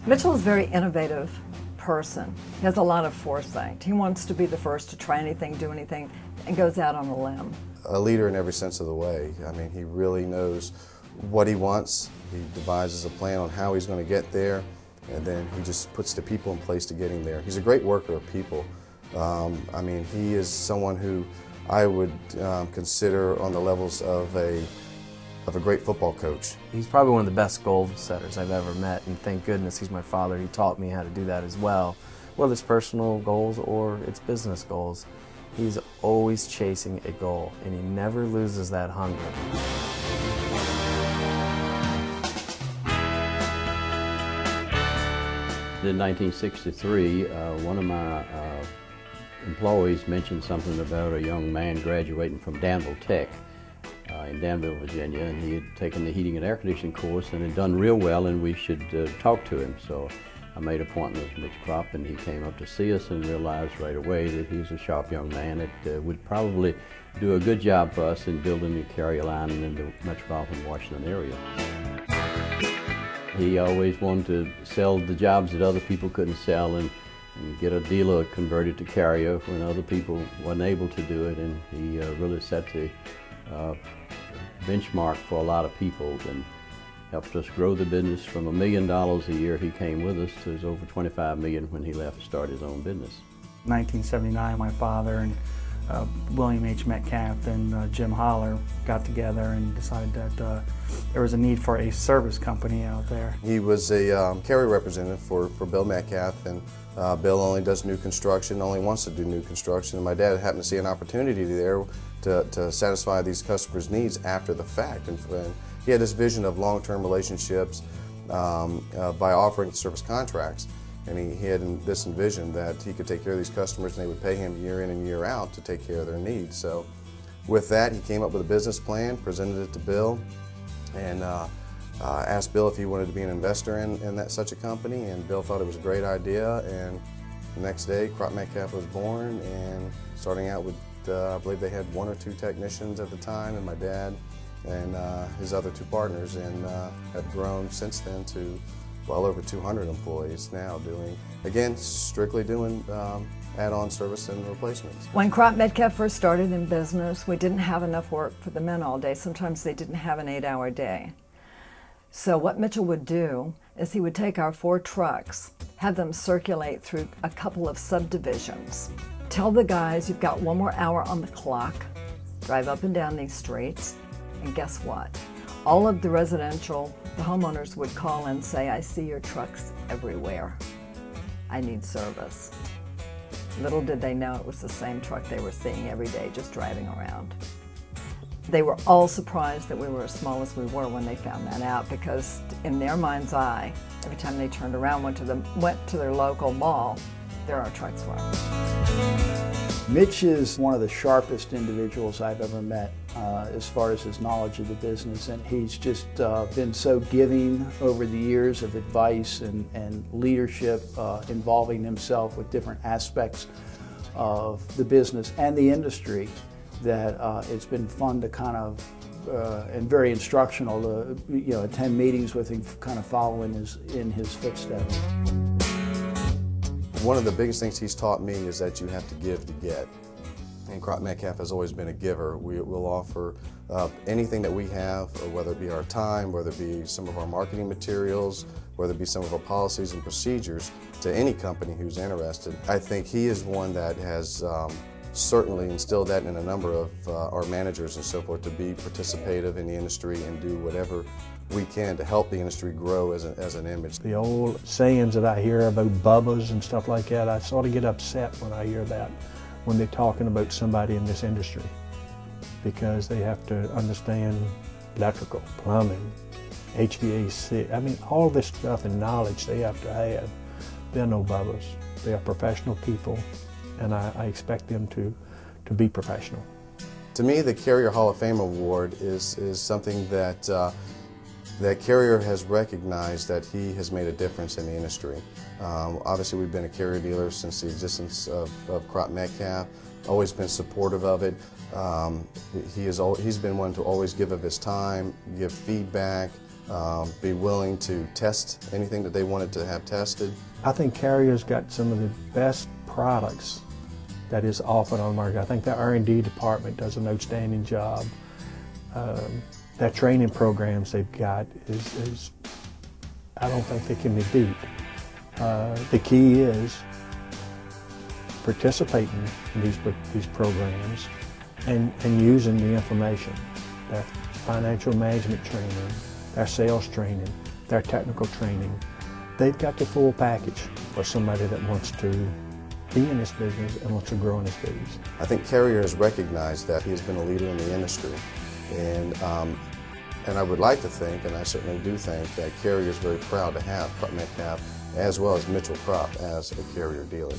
Mitchell is a very innovative person. He has a lot of foresight. He wants to be the first to try anything, do anything, and goes out on a limb. A leader in every sense of the way. I mean, he really knows what he wants. He devises a plan on how he's going to get there, and then he just puts the people in place to getting there. He's a great worker of people. I mean, he is someone who I would consider on the levels of a great football coach. He's probably one of the best goal setters I've ever met, and thank goodness he's my father. He taught me how to do that as well, whether it's personal goals or it's business goals. He's always chasing a goal, and he never loses that hunger. In 1963, one of my employees mentioned something about a young man graduating from Danville Tech in Danville, Virginia, and he had taken the heating and air conditioning course and had done real well, and we should talk to him. So I made an appointment with Mr. Cropp, and he came up to see us and realized right away that he was a sharp young man that would probably do a good job for us in building the carrier line in the metropolitan Washington area. He always wanted to sell the jobs that other people couldn't sell and get a dealer converted to carrier when other people weren't able to do it, and he really set the benchmark for a lot of people and helped us grow the business from $1 million a year he came with us to over $25 million when he left to start his own business. 1979, my father and William H. Metcalf and Jim Holler got together and decided that there was a need for a service company out there. He was a carrier representative for Bill Metcalf, and Bill only does new construction, only wants to do new construction, and my dad happened to see an opportunity there to satisfy these customers' needs after the fact. And he had this vision of long-term relationships by offering service contracts. And he had this envision that he could take care of these customers and they would pay him year in and year out to take care of their needs. So with that, he came up with a business plan, presented it to Bill, and asked Bill if he wanted to be an investor in such a company, and Bill thought it was a great idea. And the next day, Cropp Metcalf was born, and starting out with, I believe they had 1 or 2 technicians at the time, and my dad and his other 2 partners, and have grown since then to well over 200 employees now, strictly doing add-on service and replacements. When Cropp Metcalf first started in business, we didn't have enough work for the men all day. Sometimes they didn't have an 8-hour day. So what Mitchell would do is he would take our 4 trucks, have them circulate through a couple of subdivisions, tell the guys, you've got 1 more hour on the clock, drive up and down these streets, and guess what? All of the homeowners would call and say, I see your trucks everywhere. I need service. Little did they know it was the same truck they were seeing every day just driving around. They were all surprised that we were as small as we were when they found that out, because in their mind's eye, every time they turned around, went to their local mall, there our trucks were. Mitch is one of the sharpest individuals I've ever met as far as his knowledge of the business, and he's just been so giving over the years of advice and leadership, involving himself with different aspects of the business and the industry, that it's been fun to kind of and very instructional to attend meetings with him, kind of following in his footsteps. One of the biggest things he's taught me is that you have to give to get. And Cropp Metcalf has always been a giver. We'll offer anything that we have, whether it be our time, whether it be some of our marketing materials, whether it be some of our policies and procedures, to any company who's interested. I think he is one that has certainly instilled that in a number of our managers and so forth, to be participative in the industry and do whatever we can to help the industry grow as an image. The old sayings that I hear about bubbas and stuff like that, I sort of get upset when I hear that, when they're talking about somebody in this industry, because they have to understand electrical, plumbing, HVAC. I mean, all this stuff and knowledge they have to have. They're no bubbas. They are professional people, and I expect them to be professional. To me, the Carrier Hall of Fame Award is something that that Carrier has recognized that he has made a difference in the industry. Obviously, we've been a Carrier dealer since the existence of Cropp Metcalf, always been supportive of it. He's been one to always give of his time, give feedback, be willing to test anything that they wanted to have tested. I think Carrier's got some of the best products that is offered on the market. I think the R&D department does an outstanding job. That training programs they've got is I don't think they can be beat. The key is participating in these programs and using the information, their financial management training, their sales training, their technical training. They've got the full package for somebody that wants to be in this business and wants to grow in this business. I think Carrier has recognized that he has been a leader in the industry, and I would like to think, and I certainly do think, that Carrier is very proud to have Cropp Metcalf as well as Mitchell Cropp as a Carrier dealer.